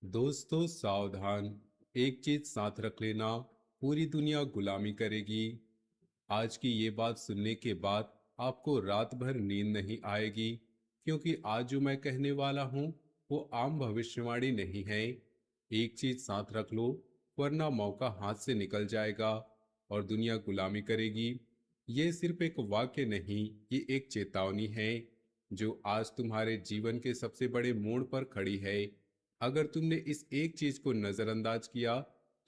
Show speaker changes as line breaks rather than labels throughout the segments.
दोस्तों सावधान। एक चीज साथ रख लेना, पूरी दुनिया गुलामी करेगी। आज की ये बात सुनने के बाद आपको रात भर नींद नहीं आएगी, क्योंकि आज जो मैं कहने वाला हूँ वो आम भविष्यवाणी नहीं है। एक चीज साथ रख लो, वरना मौका हाथ से निकल जाएगा और दुनिया गुलामी करेगी। ये सिर्फ एक वाक्य नहीं, ये एक चेतावनी है जो आज तुम्हारे जीवन के सबसे बड़े मोड़ पर खड़ी है। अगर तुमने इस एक चीज को नजरअंदाज किया,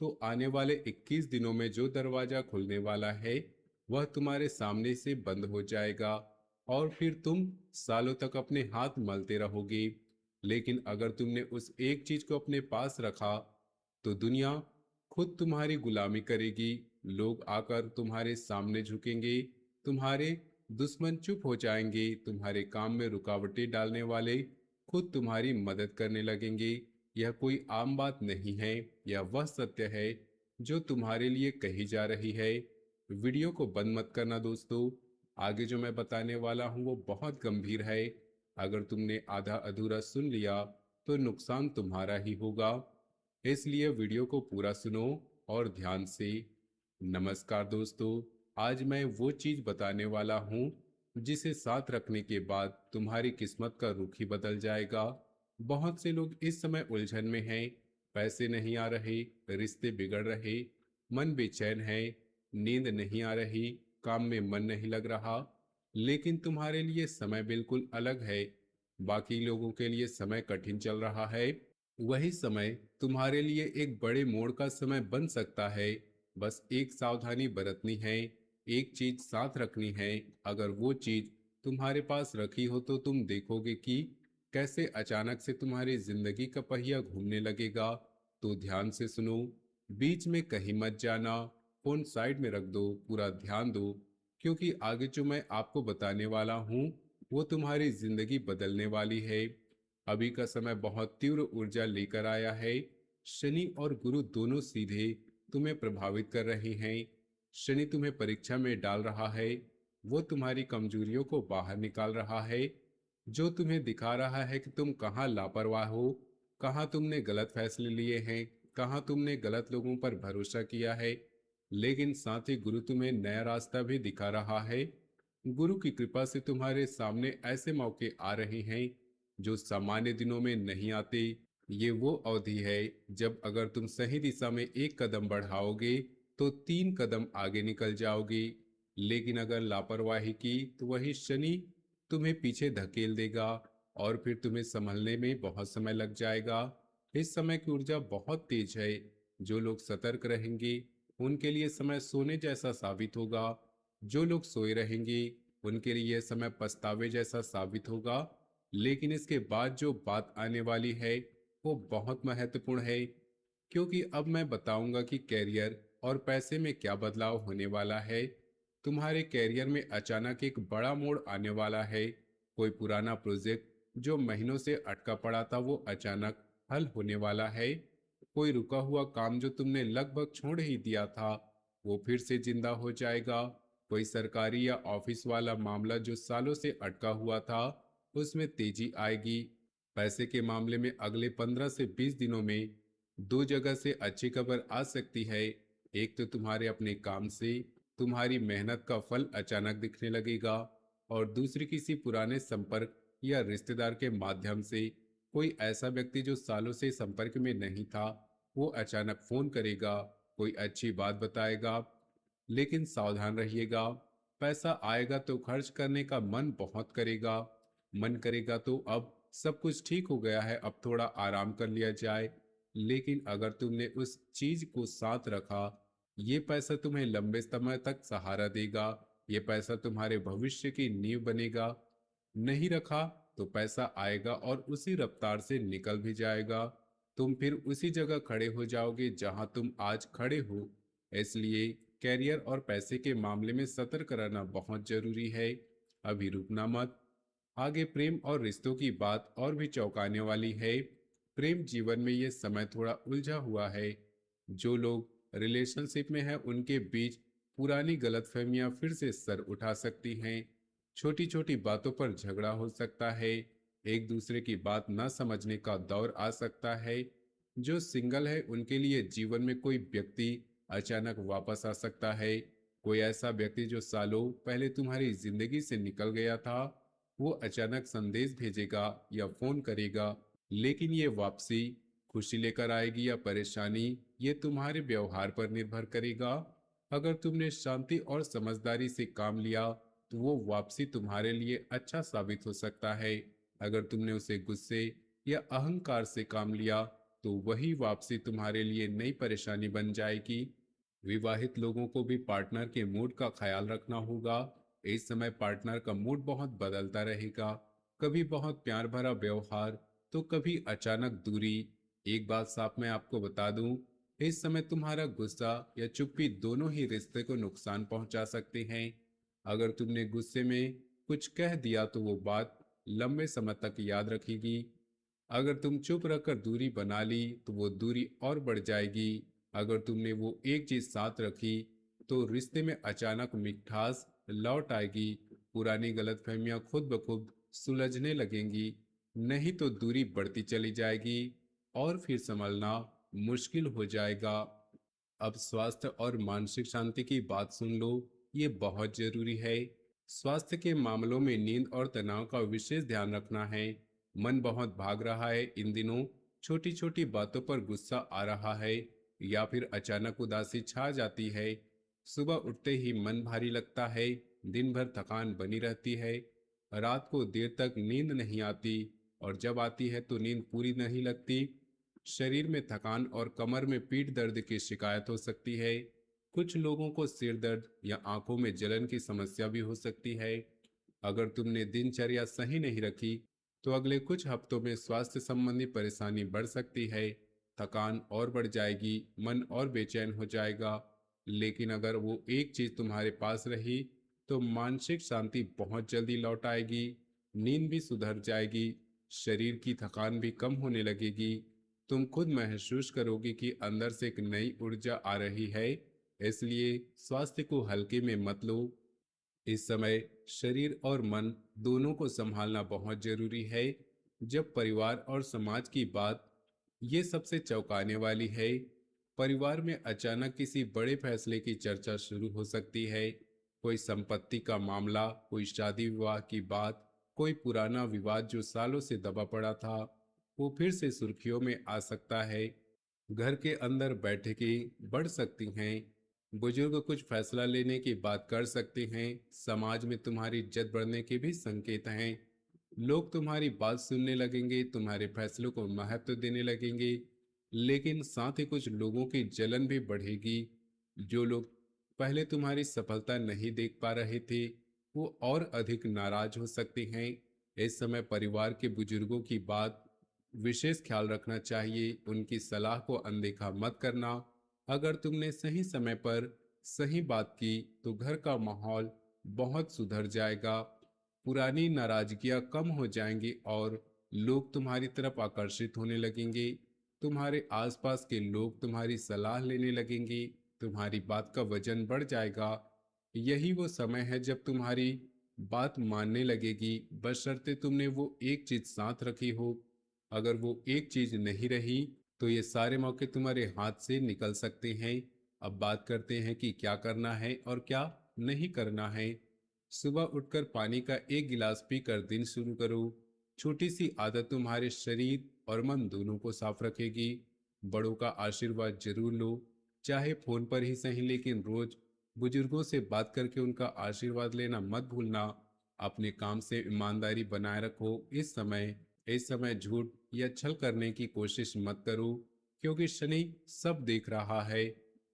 तो आने वाले 21 दिनों में जो दरवाजा खुलने वाला है वह तुम्हारे सामने से बंद हो जाएगा और फिर तुम सालों तक अपने हाथ मलते रहोगे। लेकिन अगर तुमने उस एक चीज को अपने पास रखा, तो दुनिया खुद तुम्हारी गुलामी करेगी। लोग आकर तुम्हारे सामने झुकेंगे, तुम्हारे दुश्मन चुप हो जाएंगे, तुम्हारे काम में रुकावटें डालने वाले खुद तुम्हारी मदद करने लगेंगे। यह कोई आम बात नहीं है, यह वह सत्य है जो तुम्हारे लिए कही जा रही है। वीडियो को बंद मत करना दोस्तों, आगे जो मैं बताने वाला हूं वो बहुत गंभीर है। अगर तुमने आधा अधूरा सुन लिया तो नुकसान तुम्हारा ही होगा, इसलिए वीडियो को पूरा सुनो और ध्यान से। नमस्कार दोस्तों, आज मैं वो चीज बताने वाला हूँ जिसे साथ रखने के बाद तुम्हारी किस्मत का रुख ही बदल जाएगा। बहुत से लोग इस समय उलझन में हैं, पैसे नहीं आ रहे, रिश्ते बिगड़ रहे, मन बेचैन है, नींद नहीं आ रही, काम में मन नहीं लग रहा। लेकिन तुम्हारे लिए समय बिल्कुल अलग है। बाकी लोगों के लिए समय कठिन चल रहा है, वही समय तुम्हारे लिए एक बड़े मोड़ का समय बन सकता है। बस एक सावधानी बरतनी है, एक चीज साथ रखनी है। अगर वो चीज तुम्हारे पास रखी हो तो तुम देखोगे कि कैसे अचानक से तुम्हारी जिंदगी का पहिया घूमने लगेगा। तो ध्यान से सुनो, बीच में कहीं मत जाना, फोन साइड में रख दो, पूरा ध्यान दो, क्योंकि आगे जो मैं आपको बताने वाला हूँ वो तुम्हारी जिंदगी बदलने वाली है। अभी का समय बहुत तीव्र ऊर्जा लेकर आया है। शनि और गुरु दोनों सीधे तुम्हें प्रभावित कर रहे हैं। शनि तुम्हें परीक्षा में डाल रहा है, वो तुम्हारी कमजोरियों को बाहर निकाल रहा है, जो तुम्हें दिखा रहा है कि तुम कहाँ लापरवाह हो, कहाँ तुमने गलत फैसले लिए हैं, कहाँ तुमने गलत लोगों पर भरोसा किया है। लेकिन साथ ही गुरु तुम्हें नया रास्ता भी दिखा रहा है। गुरु की कृपा से तुम्हारे सामने ऐसे मौके आ रहे हैं जो सामान्य दिनों में नहीं आते। ये वो अवधि है जब अगर तुम सही दिशा में एक कदम बढ़ाओगे तो 3 कदम आगे निकल जाओगे। लेकिन अगर लापरवाही की तो वही शनि तुम्हें पीछे धकेल देगा और फिर तुम्हें संभलने में बहुत समय लग जाएगा। इस समय की ऊर्जा बहुत तेज है। जो लोग सतर्क रहेंगे उनके लिए समय सोने जैसा साबित होगा, जो लोग सोए रहेंगे उनके लिए यह समय पछतावे जैसा साबित होगा। लेकिन इसके बाद जो बात आने वाली है वो बहुत महत्वपूर्ण है, क्योंकि अब मैं बताऊंगा कि कैरियर और पैसे में क्या बदलाव होने वाला है। तुम्हारे कैरियर में अचानक एक बड़ा मोड़ आने वाला है। कोई पुराना प्रोजेक्ट जो महीनों से अटका पड़ा था वो अचानक हल होने वाला है। कोई रुका हुआ काम जो तुमने लगभग छोड़ ही दिया था वो फिर से जिंदा हो जाएगा। कोई सरकारी या ऑफिस वाला मामला जो सालों से अटका हुआ था उसमें तेजी आएगी। पैसे के मामले में अगले 15 से 20 दिनों में दो जगह से अच्छी खबर आ सकती है। एक तो तुम्हारे अपने काम से तुम्हारी मेहनत का फल अचानक दिखने लगेगा, और दूसरी किसी पुराने संपर्क या रिश्तेदार के माध्यम से। कोई ऐसा व्यक्ति जो सालों से संपर्क में नहीं था वो अचानक फोन करेगा, कोई अच्छी बात बताएगा। लेकिन सावधान रहिएगा, पैसा आएगा तो खर्च करने का मन बहुत करेगा। मन करेगा तो अब सब कुछ ठीक हो गया है, अब थोड़ा आराम कर लिया जाए। लेकिन अगर तुमने उस चीज को साथ रखा, ये पैसा तुम्हें लंबे समय तक सहारा देगा, ये पैसा तुम्हारे भविष्य की नींव बनेगा। नहीं रखा तो पैसा आएगा और उसी रफ्तार से निकल भी जाएगा। तुम फिर उसी जगह खड़े हो जाओगे जहां तुम आज खड़े हो। इसलिए कैरियर और पैसे के मामले में सतर्क रहना बहुत जरूरी है। अभी रुकना मत। आगे प्रेम और रिश्तों की बात और भी चौंकाने वाली है। प्रेम जीवन में ये समय थोड़ा उलझा हुआ है। जो लोग रिलेशनशिप में हैं उनके बीच पुरानी गलतफहमियां फिर से सर उठा सकती हैं। छोटी छोटी बातों पर झगड़ा हो सकता है, एक दूसरे की बात न समझने का दौर आ सकता है। जो सिंगल है उनके लिए जीवन में कोई व्यक्ति अचानक वापस आ सकता है। कोई ऐसा व्यक्ति जो सालों पहले तुम्हारी जिंदगी से निकल गया था, वो अचानक संदेश भेजेगा या फोन करेगा। लेकिन ये वापसी खुशी लेकर आएगी या परेशानी, ये तुम्हारे व्यवहार पर निर्भर करेगा। अगर तुमने शांति और समझदारी से काम लिया तो वो वापसी तुम्हारे लिए अच्छा साबित हो सकता है। अगर तुमने उसे गुस्से या अहंकार से काम लिया तो वही वापसी तुम्हारे लिए नई परेशानी बन जाएगी। विवाहित लोगों को भी पार्टनर के मूड का ख्याल रखना होगा। इस समय पार्टनर का मूड बहुत बदलता रहेगा, कभी बहुत प्यार भरा व्यवहार तो कभी अचानक दूरी। एक बात साफ मैं आपको बता दूं, इस समय तुम्हारा गुस्सा या चुप्पी दोनों ही रिश्ते को नुकसान पहुंचा सकते हैं। अगर तुमने गुस्से में कुछ कह दिया तो वो बात लंबे समय तक याद रखेगी। अगर तुम चुप रहकर दूरी बना ली तो वो दूरी और बढ़ जाएगी। अगर तुमने वो एक चीज साथ रखी तो रिश्ते में अचानक मिठास लौट आएगी। पुरानी गलतफहमियां खुद ब खुद सुलझने लगेंगी, नहीं तो दूरी बढ़ती चली जाएगी और फिर संभलना मुश्किल हो जाएगा। अब स्वास्थ्य और मानसिक शांति की बात सुन लो, ये बहुत जरूरी है। स्वास्थ्य के मामलों में नींद और तनाव का विशेष ध्यान रखना है। मन बहुत भाग रहा है इन दिनों, छोटी छोटी बातों पर गुस्सा आ रहा है या फिर अचानक उदासी छा जाती है। सुबह उठते ही मन भारी लगता है, दिन भर थकान बनी रहती है, रात को देर तक नींद नहीं आती और जब आती है तो नींद पूरी नहीं लगती। शरीर में थकान और कमर में पीठ दर्द की शिकायत हो सकती है। कुछ लोगों को सिर दर्द या आंखों में जलन की समस्या भी हो सकती है। अगर तुमने दिनचर्या सही नहीं रखी तो अगले कुछ हफ्तों में स्वास्थ्य संबंधी परेशानी बढ़ सकती है। थकान और बढ़ जाएगी, मन और बेचैन हो जाएगा। लेकिन अगर वो एक चीज तुम्हारे पास रही तो मानसिक शांति बहुत जल्दी लौट आएगी। नींद भी सुधर जाएगी, शरीर की थकान भी कम होने लगेगी। तुम खुद महसूस करोगे कि अंदर से एक नई ऊर्जा आ रही है। इसलिए स्वास्थ्य को हल्के में मत लो। इस समय शरीर और मन दोनों को संभालना बहुत जरूरी है। जब परिवार और समाज की बात, ये सबसे चौंकाने वाली है। परिवार में अचानक किसी बड़े फैसले की चर्चा शुरू हो सकती है। कोई संपत्ति का मामला, कोई शादी विवाह की बात, कोई पुराना विवाद जो सालों से दबा पड़ा था, वो फिर से सुर्खियों में आ सकता है। घर के अंदर बैठकें बढ़ सकती हैं, बुजुर्ग कुछ फैसला लेने की बात कर सकते हैं, समाज में तुम्हारी इज्जत बढ़ने के भी संकेत हैं। लोग तुम्हारी बात सुनने लगेंगे, तुम्हारे फैसलों को महत्व देने लगेंगे। लेकिन साथ ही कुछ लोगों की जलन भी बढ़ेगी। जो लोग पहले तुम्हारी सफलता नहीं देख पा रहे थे, वो और अधिक नाराज हो सकते हैं। इस समय परिवार के बुजुर्गों की बात विशेष ख्याल रखना चाहिए, उनकी सलाह को अनदेखा मत करना। अगर तुमने सही समय पर सही बात की तो घर का माहौल बहुत सुधर जाएगा। पुरानी नाराजगियां कम हो जाएंगी और लोग तुम्हारी तरफ आकर्षित होने लगेंगे। तुम्हारे आसपास के लोग तुम्हारी सलाह लेने लगेंगे, तुम्हारी बात का वजन बढ़ जाएगा। यही वो समय है जब तुम्हारी बात मानने लगेगी, बशर्ते तुमने वो एक चीज साथ रखी हो। अगर वो एक चीज नहीं रही तो ये सारे मौके तुम्हारे हाथ से निकल सकते हैं। अब बात करते हैं कि क्या करना है और क्या नहीं करना है। सुबह उठकर पानी का एक गिलास पीकर दिन शुरू करो। छोटी सी आदत तुम्हारे शरीर और मन दोनों को साफ रखेगी। बड़ों का आशीर्वाद जरूर लो, चाहे फोन पर ही सही, लेकिन रोज बुजुर्गों से बात करके उनका आशीर्वाद लेना मत भूलना। अपने काम से ईमानदारी बनाए रखो। इस समय झूठ या छल करने की कोशिश मत करो, क्योंकि शनि सब देख रहा है।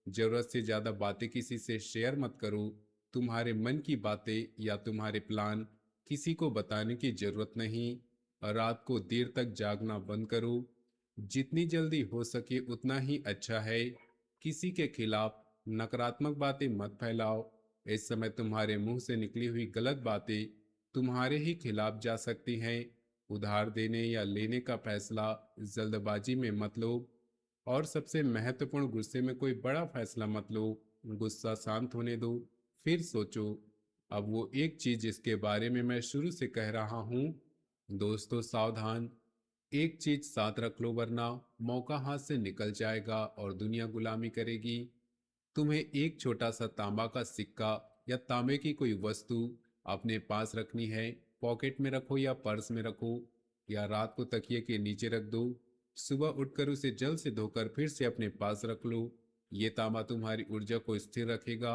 जरूरत से ज्यादा बातें किसी से शेयर मत करो। तुम्हारे मन की बातें या तुम्हारे प्लान किसी को बताने की जरूरत नहीं। रात को देर तक जागना बंद करो, जितनी जल्दी हो सके उतना ही अच्छा है। किसी के खिलाफ नकारात्मक बातें मत फैलाओ। इस समय तुम्हारे मुंह से निकली हुई गलत बातें तुम्हारे ही खिलाफ जा सकती हैं। उधार देने या लेने का फैसला जल्दबाजी में मत लो। और सबसे महत्वपूर्ण, गुस्से में कोई बड़ा फैसला मत लो। गुस्सा शांत होने दो, फिर सोचो। अब वो एक चीज जिसके बारे में मैं शुरू से कह रहा हूँ, दोस्तों सावधान, एक चीज साथ रख लो वरना मौका हाथ से निकल जाएगा और दुनिया गुलामी करेगी। तुम्हें एक छोटा सा तांबा का सिक्का या तांबे की कोई वस्तु अपने पास रखनी है। पॉकेट में रखो या पर्स में रखो या रात को तकिए के नीचे रख दो। सुबह उठकर उसे जल से धोकर फिर से अपने पास रख लो। ये तांबा तुम्हारी ऊर्जा को स्थिर रखेगा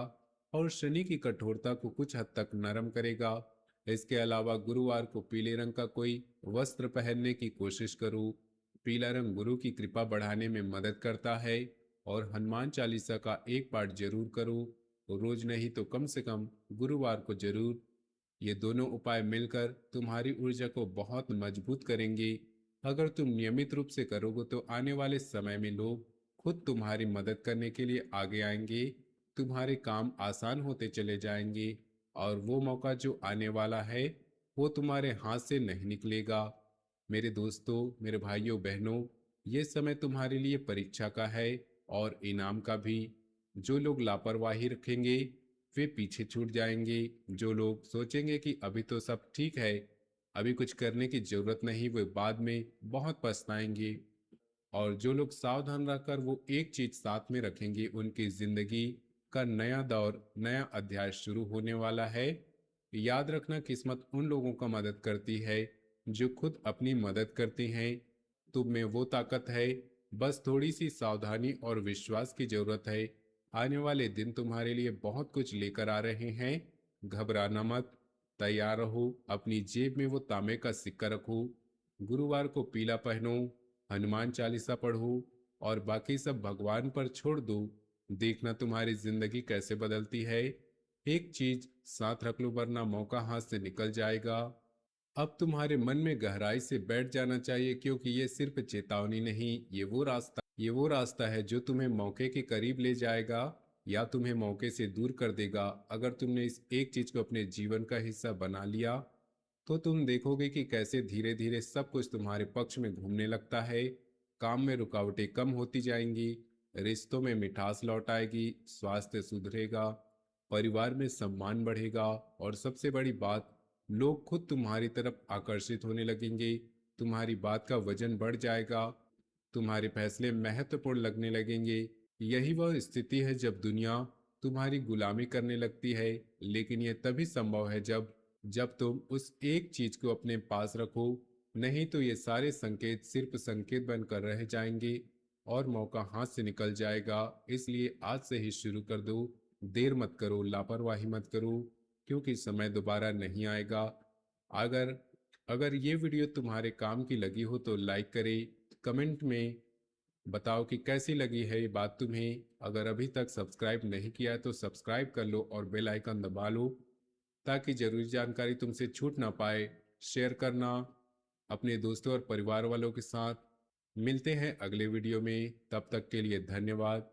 और शनि की कठोरता को कुछ हद तक नरम करेगा। इसके अलावा गुरुवार को पीले रंग का कोई वस्त्र पहनने की कोशिश करो। पीला रंग गुरु की कृपा बढ़ाने में मदद करता है। और हनुमान चालीसा का एक पाठ जरूर करो। रोज नहीं तो कम से कम गुरुवार को जरूर। ये दोनों उपाय मिलकर तुम्हारी ऊर्जा को बहुत मजबूत करेंगे। अगर तुम नियमित रूप से करोगे तो आने वाले समय में लोग खुद तुम्हारी मदद करने के लिए आगे आएंगे। तुम्हारे काम आसान होते चले जाएंगे और वो मौका जो आने वाला है वो तुम्हारे हाथ से नहीं निकलेगा। मेरे दोस्तों, मेरे भाइयों बहनों, ये समय तुम्हारे लिए परीक्षा का है और इनाम का भी। जो लोग लापरवाही रखेंगे वे पीछे छूट जाएंगे। जो लोग सोचेंगे कि अभी तो सब ठीक है, अभी कुछ करने की जरूरत नहीं, वे बाद में बहुत पछताएंगे। और जो लोग सावधान रहकर वो एक चीज साथ में रखेंगे, उनकी जिंदगी का नया दौर, नया अध्याय शुरू होने वाला है। याद रखना, किस्मत उन लोगों का मदद करती है जो खुद अपनी मदद करते हैं। तुम में वो ताकत है, बस थोड़ी सी सावधानी और विश्वास की जरूरत है। आने वाले दिन तुम्हारे लिए बहुत कुछ लेकर आ रहे हैं। घबराना मत, तैयार रहो। अपनी जेब में वो तांबे का सिक्का रखो, गुरुवार को पीला पहनो, हनुमान चालीसा पढ़ो और बाकी सब भगवान पर छोड़ दो। देखना तुम्हारी जिंदगी कैसे बदलती है। एक चीज साथ रख लो वरना मौका हाथ से निकल जाएगा। अब तुम्हारे मन में गहराई से बैठ जाना चाहिए, क्योंकि ये सिर्फ चेतावनी नहीं, ये वो रास्ता है जो तुम्हें मौके के करीब ले जाएगा या तुम्हें मौके से दूर कर देगा। अगर तुमने इस एक चीज को अपने जीवन का हिस्सा बना लिया तो तुम देखोगे कि कैसे धीरे धीरे सब कुछ तुम्हारे पक्ष में घूमने लगता है। काम में रुकावटें कम होती जाएंगी, रिश्तों में मिठास लौट आएगी, स्वास्थ्य सुधरेगा, परिवार में सम्मान बढ़ेगा और सबसे बड़ी बात, लोग खुद तुम्हारी तरफ आकर्षित होने लगेंगे। तुम्हारी बात का वजन बढ़ जाएगा, तुम्हारे फैसले महत्वपूर्ण लगने लगेंगे। यही वह स्थिति है जब दुनिया तुम्हारी गुलामी करने लगती है। लेकिन यह तभी संभव है जब जब तुम उस एक चीज को अपने पास रखो। नहीं तो ये सारे संकेत सिर्फ संकेत बनकर रह जाएंगे और मौका हाथ से निकल जाएगा। इसलिए आज से ही शुरू कर दो। देर मत करो, लापरवाही मत करो, क्योंकि समय दोबारा नहीं आएगा। अगर अगर ये वीडियो तुम्हारे काम की लगी हो तो लाइक करें। कमेंट में बताओ कि कैसी लगी है ये बात तुम्हें। अगर अभी तक सब्सक्राइब नहीं किया है तो सब्सक्राइब कर लो और बेल आइकन दबा लो ताकि जरूरी जानकारी तुमसे छूट ना पाए। शेयर करना अपने दोस्तों और परिवार वालों के साथ। मिलते हैं अगले वीडियो में, तब तक के लिए धन्यवाद।